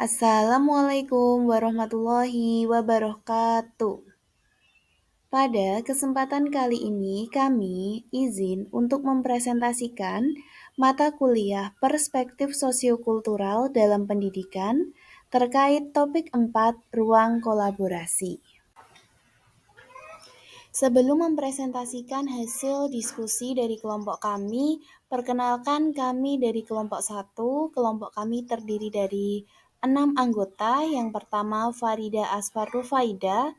Assalamualaikum warahmatullahi wabarakatuh. Pada kesempatan kali ini, kami izin untuk mempresentasikan mata kuliah Perspektif Sosiokultural dalam Pendidikan terkait topik 4 Ruang Kolaborasi. Sebelum mempresentasikan hasil diskusi dari kelompok kami, perkenalkan kami dari kelompok 1. Kelompok kami terdiri dari 6 anggota. Yang pertama Farida Asfar Rufaida,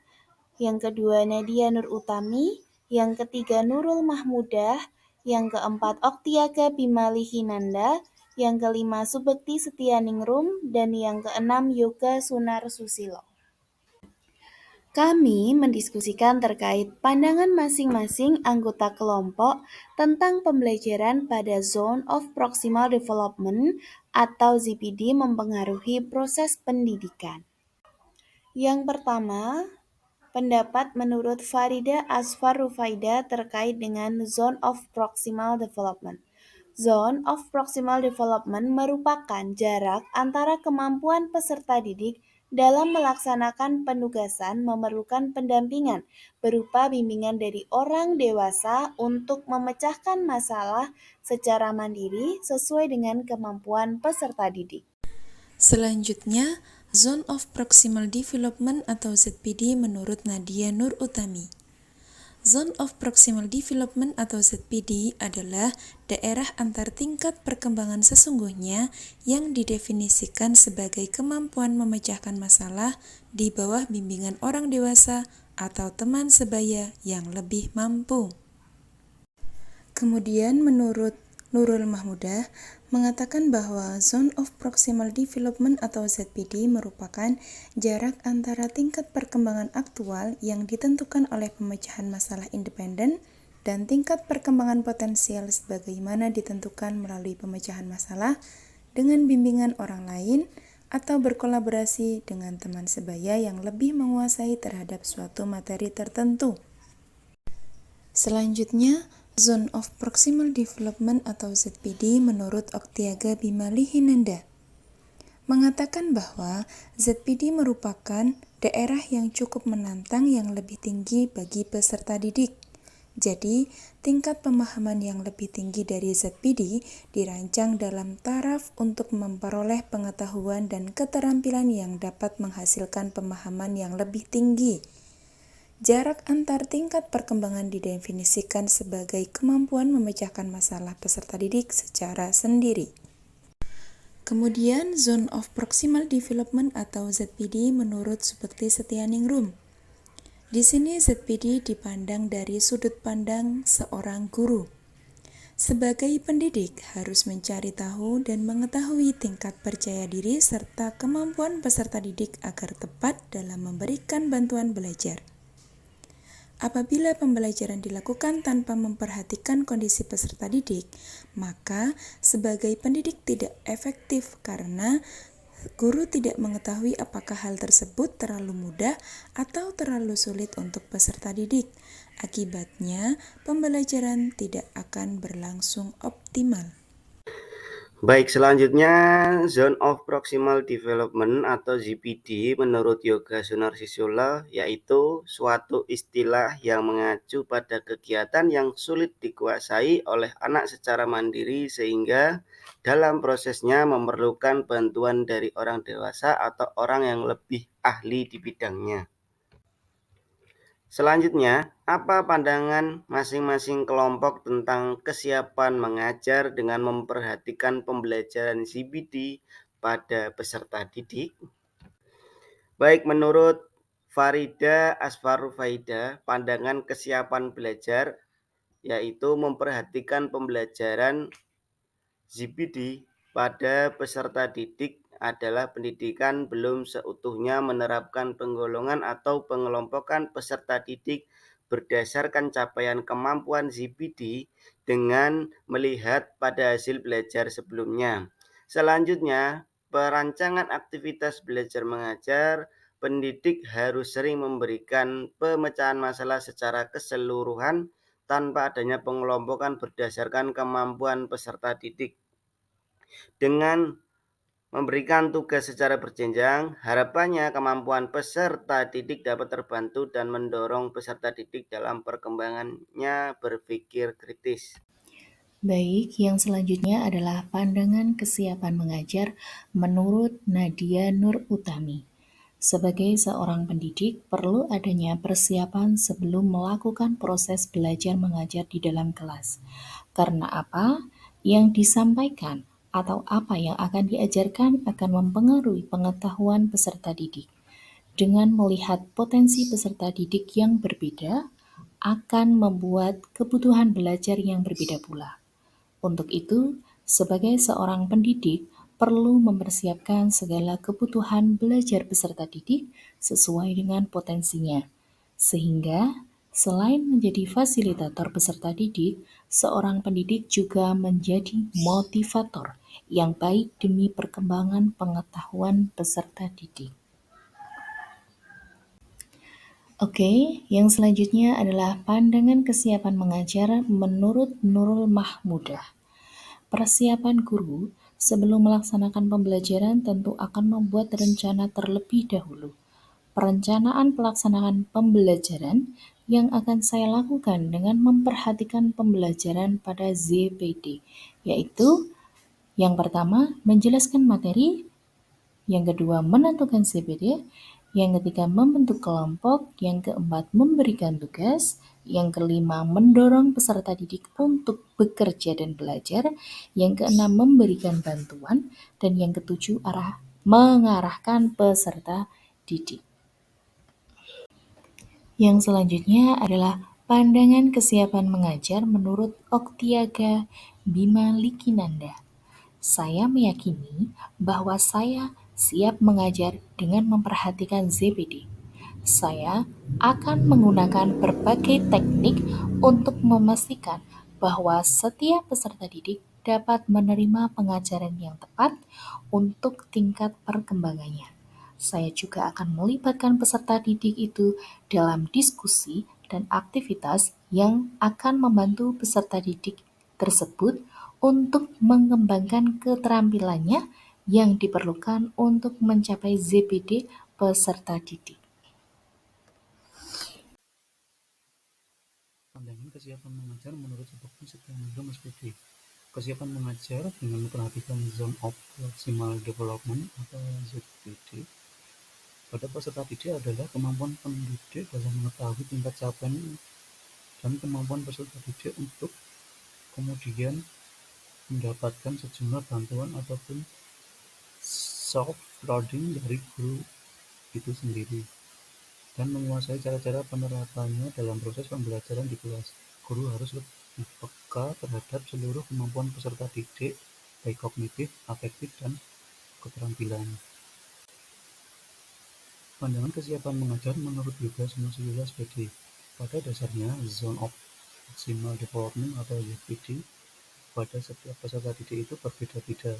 yang kedua Nadia Nur Utami, yang ketiga Nurul Mahmudah, yang keempat Oktiaga Bimali Hinanda, yang kelima Subekti Setianingrum, dan yang keenam Yoga Sunar Susilo. Kami mendiskusikan terkait pandangan masing-masing anggota kelompok tentang pembelajaran pada Zone of Proximal Development atau ZPD mempengaruhi proses pendidikan. Yang pertama, pendapat menurut Farida Asfar Rufaida terkait dengan Zone of Proximal Development. Zone of Proximal Development merupakan jarak antara kemampuan peserta didik dalam melaksanakan penugasan memerlukan pendampingan berupa bimbingan dari orang dewasa untuk memecahkan masalah secara mandiri sesuai dengan kemampuan peserta didik. Selanjutnya, Zone of Proximal Development atau ZPD menurut Nadia Nur Utami. Zone of Proximal Development atau ZPD adalah daerah antar tingkat perkembangan sesungguhnya yang didefinisikan sebagai kemampuan memecahkan masalah di bawah bimbingan orang dewasa atau teman sebaya yang lebih mampu. Kemudian menurut Nurul Mahmudah mengatakan bahwa Zone of Proximal Development atau ZPD merupakan jarak antara tingkat perkembangan aktual yang ditentukan oleh pemecahan masalah independen dan tingkat perkembangan potensial sebagaimana ditentukan melalui pemecahan masalah dengan bimbingan orang lain atau berkolaborasi dengan teman sebaya yang lebih menguasai terhadap suatu materi tertentu. Selanjutnya, Zone of Proximal Development atau ZPD menurut Oktiaga Bimali Hinanda mengatakan bahwa ZPD merupakan daerah yang cukup menantang yang lebih tinggi bagi peserta didik. Jadi, tingkat pemahaman yang lebih tinggi dari ZPD dirancang dalam taraf untuk memperoleh pengetahuan dan keterampilan yang dapat menghasilkan pemahaman yang lebih tinggi. Jarak antar tingkat perkembangan didefinisikan sebagai kemampuan memecahkan masalah peserta didik secara sendiri. Kemudian, Zone of Proximal Development atau ZPD menurut Subekti Setianingrum. Di sini ZPD dipandang dari sudut pandang seorang guru. Sebagai pendidik harus mencari tahu dan mengetahui tingkat percaya diri serta kemampuan peserta didik agar tepat dalam memberikan bantuan belajar. Apabila pembelajaran dilakukan tanpa memperhatikan kondisi peserta didik, maka sebagai pendidik tidak efektif karena guru tidak mengetahui apakah hal tersebut terlalu mudah atau terlalu sulit untuk peserta didik. Akibatnya, pembelajaran tidak akan berlangsung optimal. Baik, selanjutnya Zone of Proximal Development atau ZPD menurut Yoga Sunar Susilo yaitu suatu istilah yang mengacu pada kegiatan yang sulit dikuasai oleh anak secara mandiri sehingga dalam prosesnya memerlukan bantuan dari orang dewasa atau orang yang lebih ahli di bidangnya. Selanjutnya, apa pandangan masing-masing kelompok tentang kesiapan mengajar dengan memperhatikan pembelajaran ZPD pada peserta didik? Baik, menurut Farida Asfar Rufaida, pandangan kesiapan belajar yaitu memperhatikan pembelajaran ZPD pada peserta didik adalah pendidikan belum seutuhnya menerapkan penggolongan atau pengelompokan peserta didik berdasarkan capaian kemampuan ZPD dengan melihat pada hasil belajar sebelumnya. Selanjutnya, perancangan aktivitas belajar mengajar, pendidik harus sering memberikan pemecahan masalah secara keseluruhan tanpa adanya pengelompokan berdasarkan kemampuan peserta didik. Dengan Memberikan tugas secara berjenjang, harapannya kemampuan peserta didik dapat terbantu dan mendorong peserta didik dalam perkembangannya berpikir kritis. Baik, yang selanjutnya adalah pandangan kesiapan mengajar menurut Nadia Nur Utami. Sebagai seorang pendidik, perlu adanya persiapan sebelum melakukan proses belajar mengajar di dalam kelas. Karena apa? Yang disampaikan atau apa yang akan diajarkan akan mempengaruhi pengetahuan peserta didik. Dengan melihat potensi peserta didik yang berbeda, akan membuat kebutuhan belajar yang berbeda pula. Untuk itu, sebagai seorang pendidik, perlu mempersiapkan segala kebutuhan belajar peserta didik sesuai dengan potensinya. Sehingga, selain menjadi fasilitator peserta didik, seorang pendidik juga menjadi motivator yang baik demi perkembangan pengetahuan peserta didik. Oke, yang selanjutnya adalah pandangan kesiapan mengajar menurut Nurul Mahmudah. Persiapan guru sebelum melaksanakan pembelajaran tentu akan membuat rencana terlebih dahulu. Perencanaan pelaksanaan pembelajaran yang akan saya lakukan dengan memperhatikan pembelajaran pada ZPD, yaitu yang pertama menjelaskan materi, yang kedua menentukan CPD, yang ketiga membentuk kelompok, yang keempat memberikan tugas, yang kelima mendorong peserta didik untuk bekerja dan belajar, yang keenam memberikan bantuan, dan yang ketujuh mengarahkan peserta didik. Yang selanjutnya adalah pandangan kesiapan mengajar menurut Oktiaga Bima Likinanda. Saya meyakini bahwa saya siap mengajar dengan memperhatikan ZPD. Saya akan menggunakan berbagai teknik untuk memastikan bahwa setiap peserta didik dapat menerima pengajaran yang tepat untuk tingkat perkembangannya. Saya juga akan melibatkan peserta didik itu dalam diskusi dan aktivitas yang akan membantu peserta didik tersebut untuk mengembangkan keterampilannya yang diperlukan untuk mencapai ZPD peserta didik. Pandangan kesiapan mengajar menurut Seperti Setiananda SPD. Kesiapan mengajar dengan memperhatikan Zone of Proximal Development atau ZPD pada peserta didik adalah kemampuan pendidik dalam mengetahui tingkat capaian dan kemampuan peserta didik untuk kemudian mendapatkan sejumlah bantuan ataupun self-loading dari guru itu sendiri dan menguasai cara-cara penerapannya dalam proses pembelajaran di kelas. Guru harus lebih peka terhadap seluruh kemampuan peserta didik, baik kognitif, afektif, dan keterampilan. Pandangan kesiapan mengajar menurut Yoga Sunusila SPD. Pada dasarnya, Zone of Maximal Development atau ZPD pada setiap peserta didik itu berbeda-beda.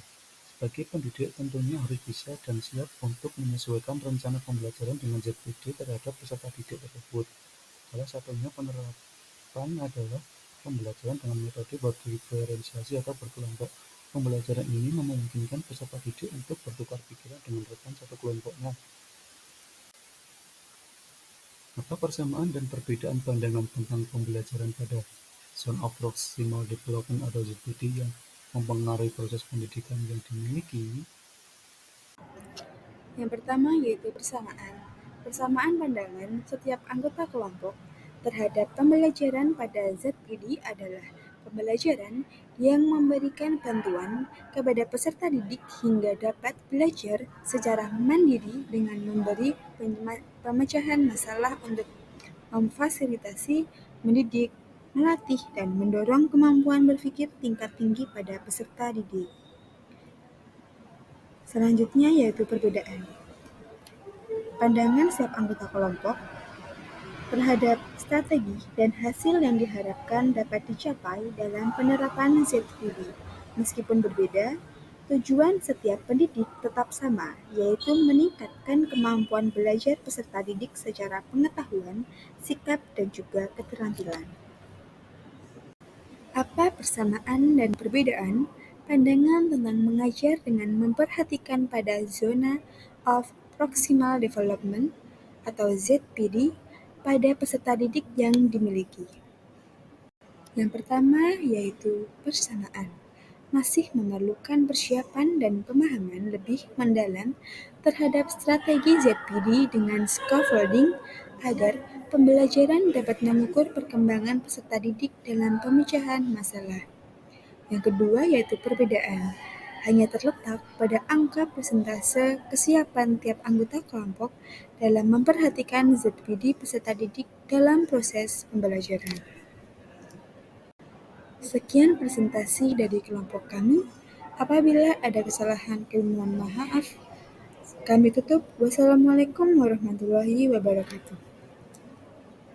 Sebagai pendidik tentunya harus bisa dan siap untuk menyesuaikan rencana pembelajaran dengan ZPD terhadap peserta didik tersebut. Salah satunya penerapan adalah pembelajaran dengan metode berdifferensiasi atau berkelompok. Pembelajaran ini memungkinkan peserta didik untuk bertukar pikiran dengan rekan satu kelompoknya. Apa persamaan dan perbedaan pandangan tentang pembelajaran pada Zone of Proximal Development atau ZPD yang mempengaruhi proses pendidikan yang dimiliki? Yang pertama yaitu persamaan. Persamaan pandangan setiap anggota kelompok terhadap pembelajaran pada ZPD adalah pembelajaran yang memberikan bantuan kepada peserta didik hingga dapat belajar secara mandiri dengan memberi pemecahan masalah untuk memfasilitasi, mendidik, melatih, dan mendorong kemampuan berpikir tingkat tinggi pada peserta didik. Selanjutnya yaitu perbedaan. Pandangan setiap anggota kelompok terhadap strategi dan hasil yang diharapkan dapat dicapai dalam penerapan ZPD. Meskipun berbeda, tujuan setiap pendidik tetap sama, yaitu meningkatkan kemampuan belajar peserta didik secara pengetahuan, sikap, dan juga keterampilan. Apa persamaan dan perbedaan pandangan tentang mengajar dengan memperhatikan pada zona of proximal development atau ZPD pada peserta didik yang dimiliki. Yang pertama yaitu persamaan. Masih memerlukan persiapan dan pemahaman lebih mendalam terhadap strategi ZPD dengan scaffolding agar pembelajaran dapat mengukur perkembangan peserta didik dalam pemecahan masalah. Yang kedua yaitu perbedaan. Hanya terletak pada angka persentase kesiapan tiap anggota kelompok dalam memperhatikan ZPD peserta didik dalam proses pembelajaran. Sekian presentasi dari kelompok kami. Apabila ada kesalahan, kami mohon maaf. Kami tutup. Wassalamualaikum warahmatullahi wabarakatuh.